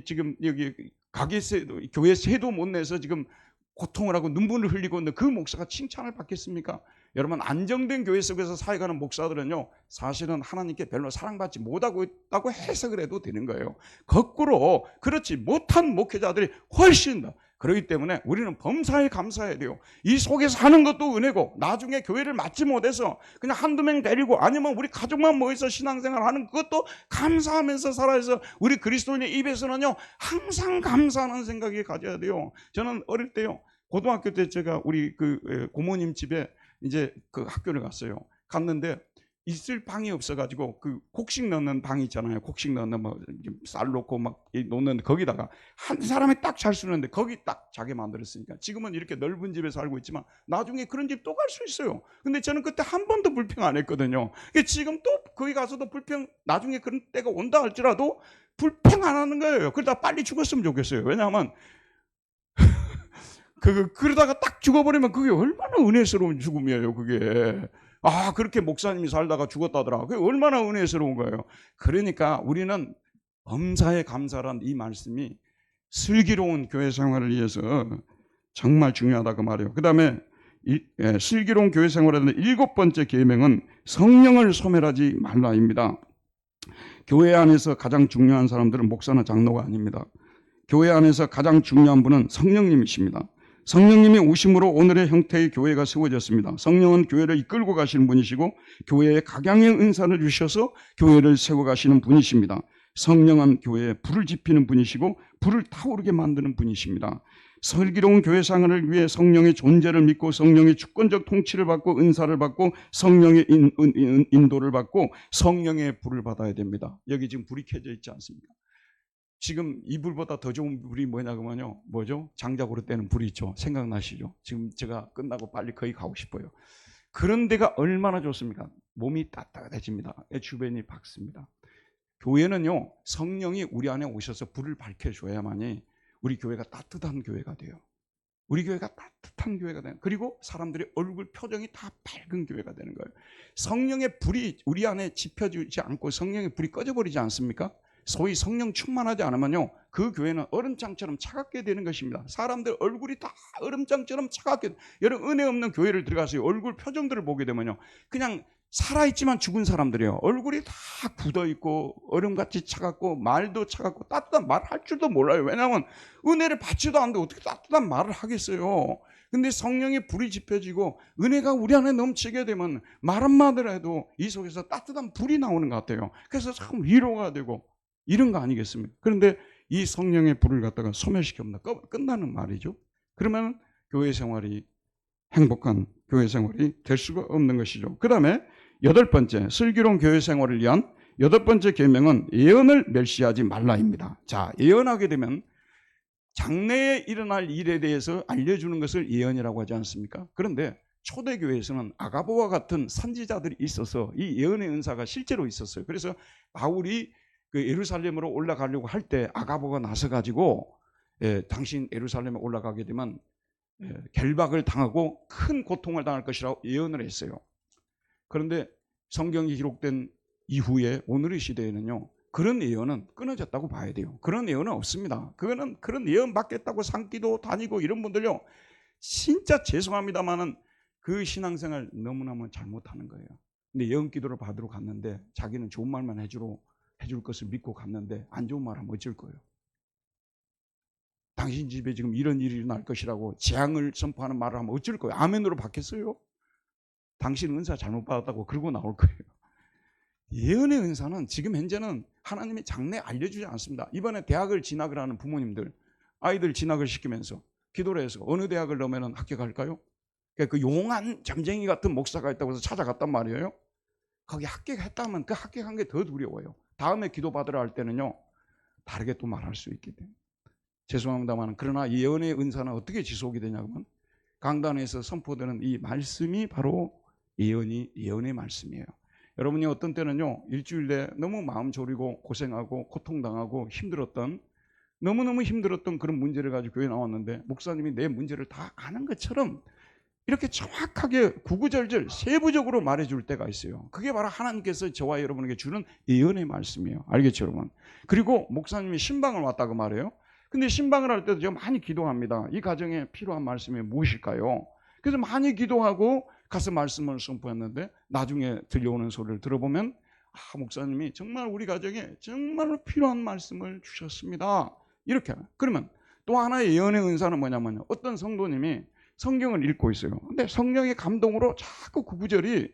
Speaker 1: 지금 여기 가게세도 교회 세도 못 내서 지금 고통을 하고 눈물을 흘리고 있는데 그 목사가 칭찬을 받겠습니까? 여러분 안정된 교회 속에서 사역하는 목사들은요 사실은 하나님께 별로 사랑받지 못하고 있다고 해석을 해도 되는 거예요. 거꾸로 그렇지 못한 목회자들이 훨씬 더 그렇기 때문에 우리는 범사에 감사해야 돼요. 이 속에서 하는 것도 은혜고 나중에 교회를 맡지 못해서 그냥 한두 명 데리고 아니면 우리 가족만 모여서 신앙생활 하는 그것도 감사하면서 살아서 우리 그리스도인의 입에서는요 항상 감사하는 생각이 가져야 돼요. 저는 어릴 때요 고등학교 때 제가 우리 그 고모님 집에 이제 그 학교를 갔는데 있을 방이 없어가지고 그 곡식 넣는 방 있잖아요. 곡식 넣는 뭐 쌀 넣고 막 놓는 거기다가 한 사람이 딱 잘 쓰는데 거기 딱 자게 만들었으니까 지금은 이렇게 넓은 집에 살고 있지만 나중에 그런 집 또 갈 수 있어요. 근데 저는 그때 한 번도 불평 안 했거든요. 지금 또 거기 가서도 불평 나중에 그런 때가 온다 할지라도 불평 안 하는 거예요. 그러다 빨리 죽었으면 좋겠어요. 왜냐하면 그러다가 딱 죽어버리면 그게 얼마나 은혜스러운 죽음이에요. 그게 그렇게 목사님이 살다가 죽었다더라. 그게 얼마나 은혜스러운 거예요. 그러니까 우리는 범사에 감사란 이 말씀이 슬기로운 교회 생활을 위해서 정말 중요하다 그 말이에요. 그 다음에 슬기로운 교회 생활에 대한 7번째 계명은 성령을 소멸하지 말라입니다. 교회 안에서 가장 중요한 사람들은 목사나 장로가 아닙니다. 교회 안에서 가장 중요한 분은 성령님이십니다. 성령님이 오심으로 오늘의 형태의 교회가 세워졌습니다. 성령은 교회를 이끌고 가시는 분이시고 교회에 각양의 은사를 주셔서 교회를 세워가시는 분이십니다. 성령은 교회에 불을 지피는 분이시고 불을 타오르게 만드는 분이십니다. 슬기로운 교회 생활을 위해 성령의 존재를 믿고 성령의 주권적 통치를 받고 은사를 받고 성령의 인도를 받고 성령의 불을 받아야 됩니다. 여기 지금 불이 켜져 있지 않습니까? 지금 이 불보다 더 좋은 불이 뭐냐면요. 뭐죠? 장작으로 떼는 불이 있죠. 생각나시죠? 지금 제가 끝나고 빨리 거기 가고 싶어요. 그런 데가 얼마나 좋습니까? 몸이 따뜻해집니다. 주변이 밝습니다. 교회는요. 성령이 우리 안에 오셔서 불을 밝혀줘야만이 우리 교회가 따뜻한 교회가 돼요. 우리 교회가 따뜻한 교회가 되는 그리고 사람들의 얼굴 표정이 다 밝은 교회가 되는 거예요. 성령의 불이 우리 안에 지펴지지 않고 성령의 불이 꺼져버리지 않습니까? 소위 성령 충만하지 않으면요 그 교회는 얼음장처럼 차갑게 되는 것입니다. 사람들 얼굴이 다 얼음장처럼 차갑게 여러분 은혜 없는 교회를 들어가서 얼굴 표정들을 보게 되면요 그냥 살아있지만 죽은 사람들이에요. 얼굴이 다 굳어있고 얼음같이 차갑고 말도 차갑고 따뜻한 말을 할 줄도 몰라요. 왜냐하면 은혜를 받지도 않는데 어떻게 따뜻한 말을 하겠어요. 근데 성령의 불이 지펴지고 은혜가 우리 안에 넘치게 되면 말 한마디를 해도 이 속에서 따뜻한 불이 나오는 것 같아요. 그래서 참 위로가 되고 이런 거 아니겠습니까? 그런데 이 성령의 불을 갖다가 소멸시켜버리면 끝나는 말이죠. 그러면 교회 생활이 행복한 교회 생활이 될 수가 없는 것이죠. 그 다음에 8번째 슬기로운 교회 생활을 위한 8번째 계명은 예언을 멸시하지 말라입니다. 자, 예언하게 되면 장래에 일어날 일에 대해서 알려주는 것을 예언이라고 하지 않습니까? 그런데 초대교회에서는 아가보와 같은 선지자들이 있어서 이 예언의 은사가 실제로 있었어요. 그래서 바울이 그 예루살렘으로 올라가려고 할 때 아가보가 나서가지고 당신 예루살렘에 올라가게 되면 결박을 당하고 큰 고통을 당할 것이라고 예언을 했어요. 그런데 성경이 기록된 이후에 오늘의 시대에는요 그런 예언은 끊어졌다고 봐야 돼요. 그런 예언은 없습니다. 그거는 그런 예언 받겠다고 산기도 다니고 이런 분들요 진짜 죄송합니다만은 그 신앙생활 너무너무 잘못하는 거예요. 근데 예언 기도를 받으러 갔는데 자기는 좋은 말만 해줄 것을 믿고 갔는데 안 좋은 말 하면 어쩔 거예요. 당신 집에 지금 이런 일이 일어날 것이라고 재앙을 선포하는 말을 하면 어쩔 거예요. 아멘으로 받겠어요? 당신 은사 잘못 받았다고 그러고 나올 거예요. 예언의 은사는 지금 현재는 하나님이 장래 알려주지 않습니다. 이번에 대학을 진학을 하는 부모님들 아이들 진학을 시키면서 기도를 해서 어느 대학을 넣으면 합격할까요? 그 용한 점쟁이 같은 목사가 있다고 해서 찾아갔단 말이에요. 거기 합격했다면 그 합격한 게 더 두려워요. 다음에 기도 받으러 할 때는요 다르게 또 말할 수 있기 때문에 죄송합니다만 그러나 예언의 은사는 어떻게 지속이 되냐면 강단에서 선포되는 이 말씀이 바로 예언의 말씀이에요. 여러분이 어떤 때는요 일주일 내에 너무 마음 졸이고 고생하고 고통당하고 너무너무 힘들었던 그런 문제를 가지고 교회에 나왔는데 목사님이 내 문제를 다 아는 것처럼 이렇게 정확하게 구구절절 세부적으로 말해줄 때가 있어요. 그게 바로 하나님께서 저와 여러분에게 주는 예언의 말씀이에요. 알겠죠, 여러분? 그리고 목사님이 신방을 왔다고 말해요. 근데 신방을 할 때도 제가 많이 기도합니다. 이 가정에 필요한 말씀이 무엇일까요? 그래서 많이 기도하고 가서 말씀을 선포했는데 나중에 들려오는 소리를 들어보면 목사님이 정말 우리 가정에 정말로 필요한 말씀을 주셨습니다. 이렇게. 그러면 또 하나의 예언의 은사는 뭐냐면요. 어떤 성도님이 성경을 읽고 있어요. 근데 성령의 감동으로 자꾸 그 구절이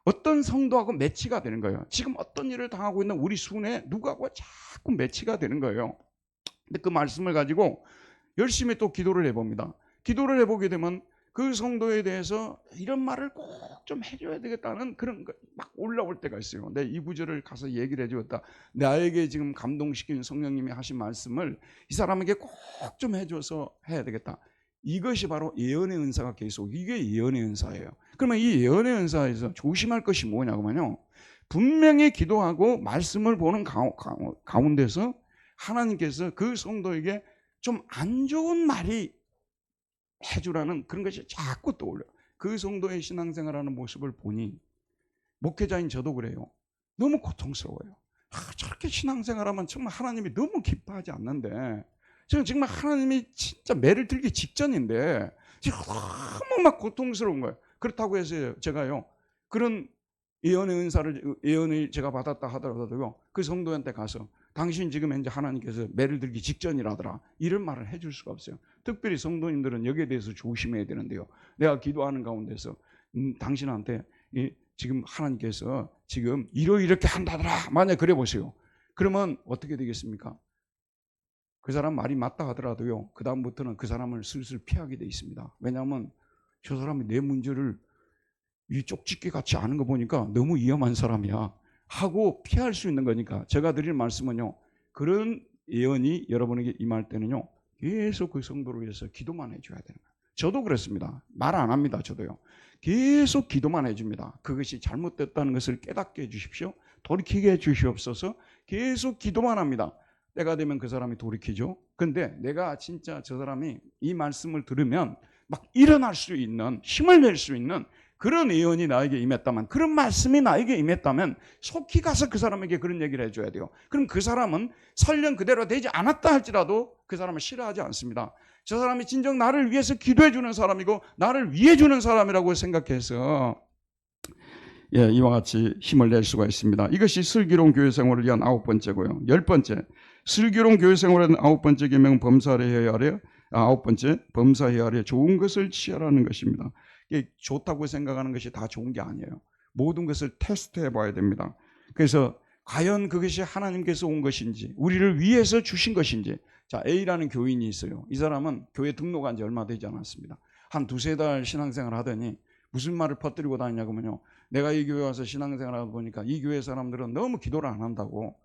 Speaker 1: 어떤 성도하고 매치가 되는 거예요. 지금 어떤 일을 당하고 있는 우리 순에 누구하고 자꾸 매치가 되는 거예요. 근데 그 말씀을 가지고 열심히 또 기도를 해봅니다. 기도를 해보게 되면 그 성도에 대해서 이런 말을 꼭 좀 해줘야 되겠다는 그런 거 막 올라올 때가 있어요. 내 이 구절을 가서 얘기를 해주었다. 나에게 지금 감동시킨 성령님이 하신 말씀을 이 사람에게 꼭 좀 해줘서 해야 되겠다. 이것이 바로 예언의 은사가 계속 이게 예언의 은사예요. 그러면 이 예언의 은사에서 조심할 것이 뭐냐면요. 분명히 기도하고 말씀을 보는 가운데서 하나님께서 그 성도에게 좀 안 좋은 말이 해주라는 그런 것이 자꾸 떠올려요. 그 성도의 신앙생활하는 모습을 보니 목회자인 저도 그래요. 너무 고통스러워요. 저렇게 신앙생활하면 정말 하나님이 너무 기뻐하지 않는데 저는 정말 하나님이 진짜 매를 들기 직전인데 지금 너무 막 고통스러운 거예요. 그렇다고 해서 제가요 그런 예언을 제가 받았다 하더라도요 그 성도한테 가서 당신 지금 현재 하나님께서 매를 들기 직전이라더라 이런 말을 해줄 수가 없어요. 특별히 성도님들은 여기에 대해서 조심해야 되는데요. 내가 기도하는 가운데서 당신한테 지금 하나님께서 지금 이렇게 한다더라 만약 그래 보세요. 그러면 어떻게 되겠습니까? 그 사람 말이 맞다 하더라도요 그 다음부터는 그 사람을 슬슬 피하게 돼 있습니다. 왜냐하면 저 사람이 내 문제를 이 쪽집게 같이 아는 거 보니까 너무 위험한 사람이야 하고 피할 수 있는 거니까 제가 드릴 말씀은요 그런 예언이 여러분에게 임할 때는요 계속 그 성도를 위해서 기도만 해줘야 되는 거예요. 저도 그렇습니다. 말 안 합니다. 저도요 계속 기도만 해줍니다. 그것이 잘못됐다는 것을 깨닫게 해주십시오. 돌이키게 해주시옵소서. 계속 기도만 합니다. 때가 되면 그 사람이 돌이키죠. 근데 내가 진짜 저 사람이 이 말씀을 들으면 막 일어날 수 있는 힘을 낼 수 있는 그런 예언이 나에게 임했다면 그런 말씀이 나에게 임했다면 속히 가서 그 사람에게 그런 얘기를 해줘야 돼요. 그럼 그 사람은 설령 그대로 되지 않았다 할지라도 그 사람을 싫어하지 않습니다. 저 사람이 진정 나를 위해서 기도해 주는 사람이고 나를 위해 주는 사람이라고 생각해서 이와 같이 힘을 낼 수가 있습니다. 이것이 슬기로운 교회 생활을 위한 9번째고요. 10번째, 슬기로운 교회 생활의 9번째 계명은 범사해야 하려 9번째, 범사해야 하려 좋은 것을 취하라는 것입니다. 이게 좋다고 생각하는 것이 다 좋은 게 아니에요. 모든 것을 테스트해 봐야 됩니다. 그래서 과연 그것이 하나님께서 온 것인지 우리를 위해서 주신 것인지. 자, A라는 교인이 있어요. 이 사람은 교회 등록한 지 얼마 되지 않았습니다. 한 두세 달 신앙생활 하더니 무슨 말을 퍼뜨리고 다니냐면요. 내가 이 교회 와서 신앙생활 하다 보니까 이 교회 사람들은 너무 기도를 안 한다고.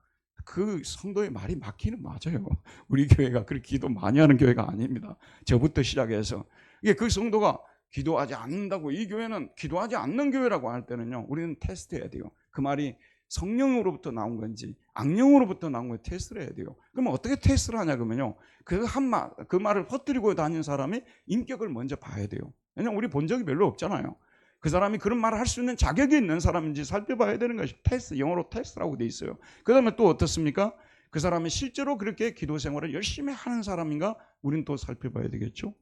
Speaker 1: 그 성도의 말이 맞기는 맞아요. 우리 교회가 그렇게 기도 많이 하는 교회가 아닙니다. 저부터 시작해서. 이게 그 성도가 기도하지 않는다고 이 교회는 기도하지 않는 교회라고 할 때는요. 우리는 테스트해야 돼요. 그 말이 성령으로부터 나온 건지 악령으로부터 나온 건지 테스트를 해야 돼요. 그러면 어떻게 테스트를 하냐 그러면요. 그 말을 퍼뜨리고 다니는 사람의 인격을 먼저 봐야 돼요. 왜냐하면 우리 본 적이 별로 없잖아요. 그 사람이 그런 말을 할 수 있는 자격이 있는 사람인지 살펴봐야 되는 것이 테스트, 영어로 테스트라고 돼 있어요. 그 다음에 또 어떻습니까? 그 사람이 실제로 그렇게 기도 생활을 열심히 하는 사람인가? 우리는 또 살펴봐야 되겠죠.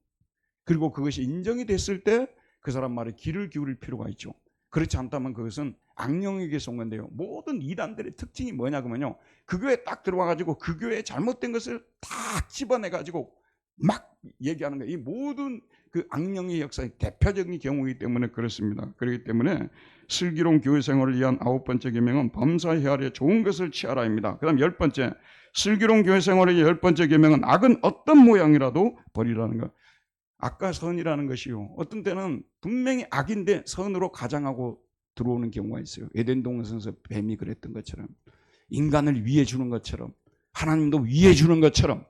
Speaker 1: 그리고 그것이 인정이 됐을 때 그 사람 말에 귀를 기울일 필요가 있죠. 그렇지 않다면 그것은 악령에게서 온 건데요. 모든 이단들의 특징이 뭐냐 그러면요. 그 교회에 딱 들어와가지고 그 교회에 잘못된 것을 다 집어내가지고 막 얘기하는 거예요. 이 모든 그 악령의 역사의 대표적인 경우이기 때문에 그렇습니다. 그렇기 때문에 슬기로운 교회 생활을 위한 9번째 계명은 범사해야 하려 좋은 것을 취하라입니다. 그 다음 10번째, 슬기로운 교회 생활의 10번째 계명은 악은 어떤 모양이라도 버리라는 것. 악과 선이라는 것이요. 어떤 때는 분명히 악인데 선으로 가장하고 들어오는 경우가 있어요. 에덴 동산에서 뱀이 그랬던 것처럼 인간을 위해 주는 것처럼 하나님도 위해 주는 것처럼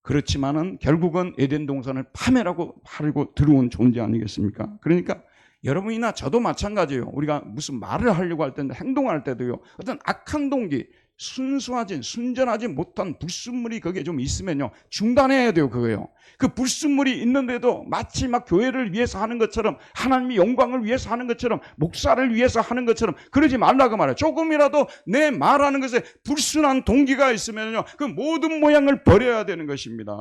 Speaker 1: 그렇지만은 결국은 에덴 동산을 파멸하고 팔고 들어온 존재 아니겠습니까? 그러니까 여러분이나 저도 마찬가지예요. 우리가 무슨 말을 하려고 할 때는 행동할 때도요. 어떤 악한 동기, 순수하지 순전하지 못한 불순물이 거기에 좀 있으면요 중단해야 돼요. 그거요. 그 불순물이 있는데도 마치 막 교회를 위해서 하는 것처럼, 하나님의 영광을 위해서 하는 것처럼, 목사를 위해서 하는 것처럼 그러지 말라고 말해요. 조금이라도 내 말하는 것에 불순한 동기가 있으면요 그 모든 모양을 버려야 되는 것입니다.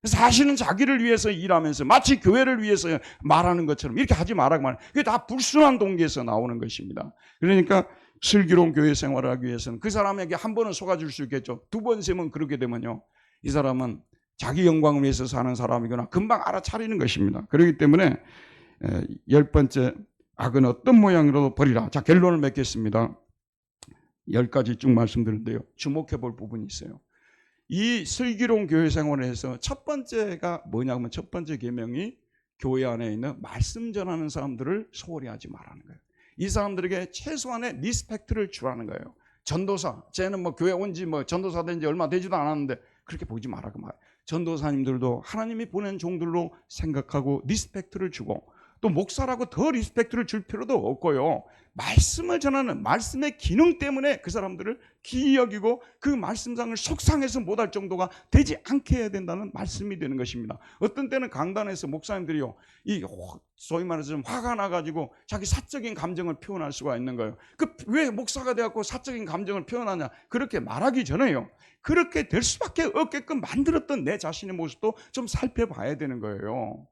Speaker 1: 사실은 자기를 위해서 일하면서 마치 교회를 위해서 말하는 것처럼 이렇게 하지 말라고 말해요. 그게 다 불순한 동기에서 나오는 것입니다. 그러니까 슬기로운 교회 생활을 하기 위해서는 그 사람에게 한 번은 속아줄 수 있겠죠. 두 번, 세 번 그렇게 되면요 이 사람은 자기 영광을 위해서 사는 사람이거나 금방 알아차리는 것입니다. 그렇기 때문에 10번째, 악은 어떤 모양으로도 버리라. 자, 결론을 맺겠습니다. 10가지 쭉 말씀드렸는데요, 주목해 볼 부분이 있어요. 이 슬기로운 교회 생활을 해서 첫 번째가 뭐냐면, 첫 번째 계명이 교회 안에 있는 말씀 전하는 사람들을 소홀히 하지 말라는 거예요. 이 사람들에게 최소한의 리스펙트를 주라는 거예요. 전도사, 쟤는 뭐 교회 온 지 뭐 전도사 된 지 얼마 되지도 않았는데 그렇게 보지 말라고 말해요. 전도사님들도 하나님이 보낸 종들로 생각하고 리스펙트를 주고, 또 목사라고 더 리스펙트를 줄 필요도 없고요. 말씀을 전하는 말씀의 기능 때문에 그 사람들을 귀히 여기고 그 말씀상을 속상해서 못할 정도가 되지 않게 해야 된다는 말씀이 되는 것입니다. 어떤 때는 강단에서 목사님들이요, 이 소위 말해서 좀 화가 나가지고 자기 사적인 감정을 표현할 수가 있는 거예요. 그 왜 목사가 되었고 사적인 감정을 표현하냐, 그렇게 말하기 전에요 그렇게 될 수밖에 없게끔 만들었던 내 자신의 모습도 좀 살펴봐야 되는 거예요.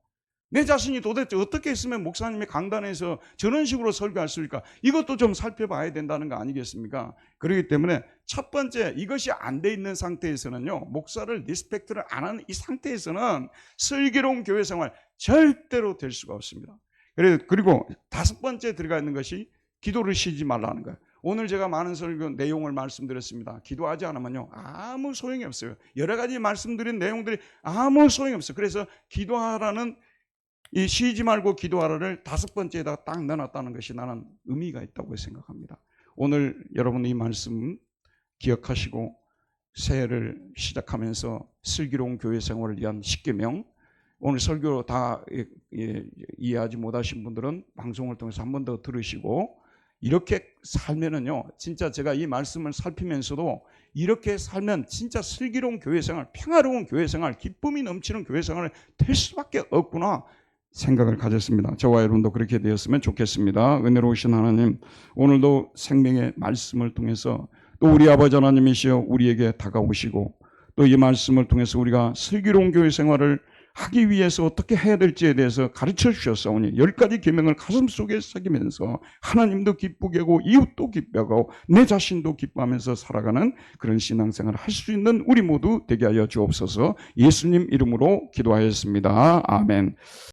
Speaker 1: 내 자신이 도대체 어떻게 했으면 목사님이 강단에서 저런 식으로 설교할 수 있을까, 이것도 좀 살펴봐야 된다는 거 아니겠습니까? 그렇기 때문에 첫 번째, 이것이 안 돼 있는 상태에서는요, 목사를 리스펙트를 안 하는 이 상태에서는 슬기로운 교회 생활 절대로 될 수가 없습니다. 그리고 다섯 번째 들어가 있는 것이 기도를 쉬지 말라는 거예요. 오늘 제가 많은 설교 내용을 말씀드렸습니다. 기도하지 않으면요 아무 소용이 없어요. 여러 가지 말씀드린 내용들이 아무 소용이 없어요. 그래서 기도하라는, 이 쉬지 말고 기도하라를 다섯 번째에다 딱 넣어놨다는 것이 나는 의미가 있다고 생각합니다. 오늘 여러분 이 말씀 기억하시고 새해를 시작하면서 슬기로운 교회 생활을 위한 10계명, 오늘 설교 다 이해하지 못하신 분들은 방송을 통해서 한 번 더 들으시고, 이렇게 살면은요 진짜 제가 이 말씀을 살피면서도 이렇게 살면 진짜 슬기로운 교회 생활, 평화로운 교회 생활, 기쁨이 넘치는 교회 생활을 될 수밖에 없구나 생각을 가졌습니다. 저와 여러분도 그렇게 되었으면 좋겠습니다. 은혜로우신 하나님, 오늘도 생명의 말씀을 통해서 또 우리 아버지 하나님이시여 우리에게 다가오시고, 또 이 말씀을 통해서 우리가 슬기로운 교회 생활을 하기 위해서 어떻게 해야 될지에 대해서 가르쳐 주셨사오니 10가지 계명을 가슴속에 새기면서 하나님도 기쁘게 하고 이웃도 기뻐하고 내 자신도 기뻐하면서 살아가는 그런 신앙생활을 할 수 있는 우리 모두 되게 하여 주옵소서. 예수님 이름으로 기도하였습니다. 아멘.